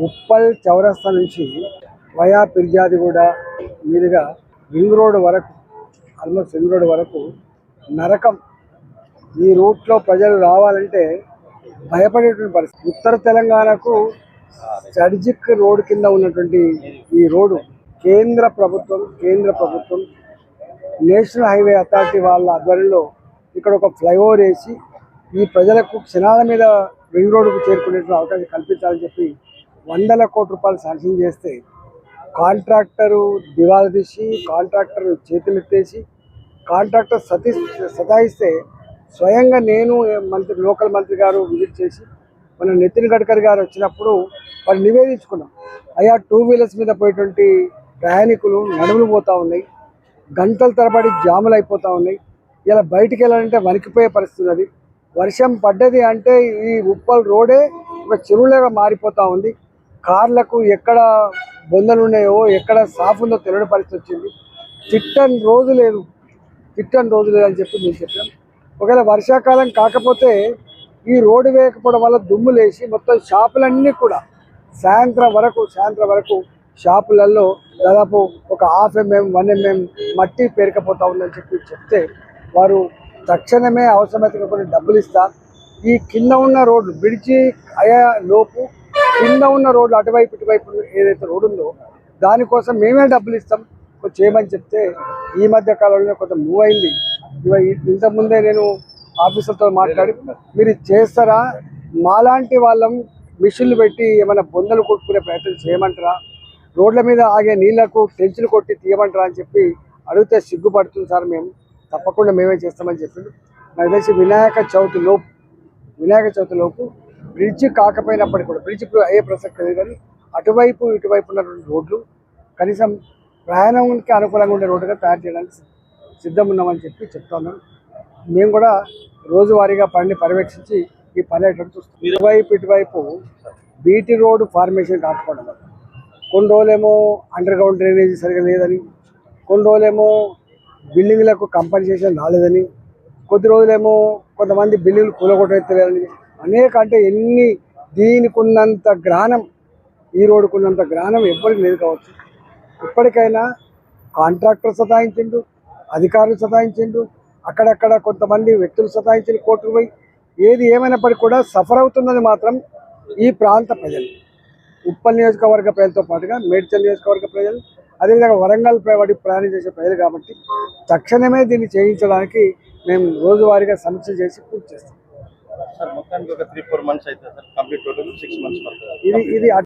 ఉప్పల్ చౌరస్తా నుంచి వయా పిర్జాదిగూడ మీదుగా రింగ్ రోడ్ వరకు, ఆల్మోస్ట్ రింగ్ రోడ్ వరకు నరకం. ఈ రూట్లో ప్రజలు రావాలంటే భయపడేటువంటి పరిస్థితి. ఉత్తర తెలంగాణకు సర్జిక్ రోడ్ కింద ఉన్నటువంటి ఈ రోడ్డు కేంద్ర ప్రభుత్వం నేషనల్ హైవే అథారిటీ వాళ్ళ ఆధ్వర్యంలో ఇక్కడ ఒక ఫ్లైఓవర్ వేసి ఈ ప్రజలకు క్షణాల మీద రింగ్ రోడ్డుకు చేరుకునేటువంటి అవకాశం కల్పించాలని చెప్పి వందల కోట్ల రూపాయలు శాంక్షన్ చేస్తే కాంట్రాక్టరు దివాలా తీసి, కాంట్రాక్టర్ చేతులెత్తేసి, కాంట్రాక్టర్ సతాయిస్తే స్వయంగా నేను లోకల్ మంత్రి గారు విజిట్ చేసి మన నితిన్ గడ్కరీ గారు వచ్చినప్పుడు వాళ్ళు నివేదించుకున్నాం. అయ్యా, 2 వీలర్స్ మీద పోయేటువంటి ప్రయాణికులు నడుములు పోతూ ఉన్నాయి, గంటల తరబడి జాములు అయిపోతూ ఉన్నాయి. ఇలా బయటికి వెళ్ళాలంటే వణికిపోయే పరిస్థితి ఉన్నది. వర్షం పడ్డది అంటే ఈ ఉప్పల్ రోడే ఒక చెరువులాగా మారిపోతూ ఉంది. కార్లకు ఎక్కడ బొందలు ఉన్నాయో, ఎక్కడ సాఫ్ ఉందో తెలియని పరిస్థితి వచ్చింది. తిట్టని రోజు లేదు అని చెప్పి మేము చెప్పాం. ఒకవేళ వర్షాకాలం కాకపోతే ఈ రోడ్డు వేయకపోవడం వల్ల దుమ్ము లేచి మొత్తం షాపులన్నీ కూడా సాయంత్రం వరకు షాపులలో దాదాపు ఒక 1/2 mm 1 mm మట్టి పేరుకపోతూ ఉందని చెప్తే వారు తక్షణమే అవసరమైతే కొన్ని డబ్బులు ఇస్తా, ఈ కింద ఉన్న రోడ్లు బ్రిడ్జి అయ్యే లోపు కింద ఉన్న రోడ్లు అటువైపు ఇటువైపు ఏదైతే రోడ్డు ఉందో దానికోసం మేమే డబ్బులు ఇస్తాం చేయమని చెప్తే ఈ మధ్య కాలంలో కొంత మూవ్ అయింది. ఇంతకుముందే నేను ఆఫీసర్తో మాట్లాడి మీరు చేస్తారా, మాలాంటి వాళ్ళం మిషన్లు పెట్టి ఏమైనా బొందలు కొట్టుకునే ప్రయత్నం చేయమంటారా, రోడ్ల మీద ఆగే నీళ్లకు టెన్షన్లు కొట్టి తీయమంటారా అని చెప్పి అడిగితే సిగ్గుపడుతుంది సార్, మేము తప్పకుండా మేమే చేస్తామని చెప్పిండు. నాకు తెలిసి వినాయక చవితి లోపు బ్రిడ్జి కాకపోయినప్పటికీ కూడా, బ్రిడ్జి అయ్యే ప్రసక్తి లేదు కానీ అటువైపు ఇటువైపు ఉన్నటువంటి రోడ్లు కనీసం ప్రయాణానికి అనుకూలంగా ఉండే రోడ్డుగా తయారు చేయడానికి సిద్ధం ఉన్నామని చెప్పి చెప్తా ఉన్నాను. మేము కూడా రోజువారీగా పనిని పర్యవేక్షించి ఈ పని అయ్యేటట్టు చూస్తాం. ఇటువైపు బీటీ రోడ్డు ఫార్మేషన్ కాకపోవడం వల్ల కొన్ని రోజులేమో అండర్ గ్రౌండ్ డ్రైనేజీ సరిగా లేదని, కొన్ని రోజులేమో బిల్డింగ్లకు కంపెన్సేషన్ రాలేదని, కొద్ది రోజులేమో కొంతమంది బిల్డింగ్లు కూలగొట్టలేదని అంటే దీనికి ఉన్నంత జ్ఞానం, ఈ రోడ్డుకున్నంత జ్ఞానం ఎవ్వరికి లేదు కావచ్చు. ఇప్పటికైనా కాంట్రాక్టర్ సతాయించిండు, అధికారులు సతాయించిండు, అక్కడక్కడ కొంతమంది వ్యక్తులు సతాయించిన కోర్టుకు పోయి ఏది ఏమైనప్పటికీ కూడా సఫర్ అవుతున్నది మాత్రం ఈ ప్రాంత ప్రజలు, ఉప్పల్ నియోజకవర్గ ప్రజలతో పాటుగా మేడ్చల్ నియోజకవర్గ ప్రజలు, అదేవిధంగా వరంగల్ ప్రయాణం చేసే ప్రజలు. కాబట్టి తక్షణమే దీన్ని చేయించడానికి మేము రోజువారీగా సమీక్ష చేసి పూర్తి చేస్తాం. మొత్తానికి ఒక 3-4 months అయితే సార్, కంప్లీట్ టోటల్ 6 months పడుతుంది. ఇది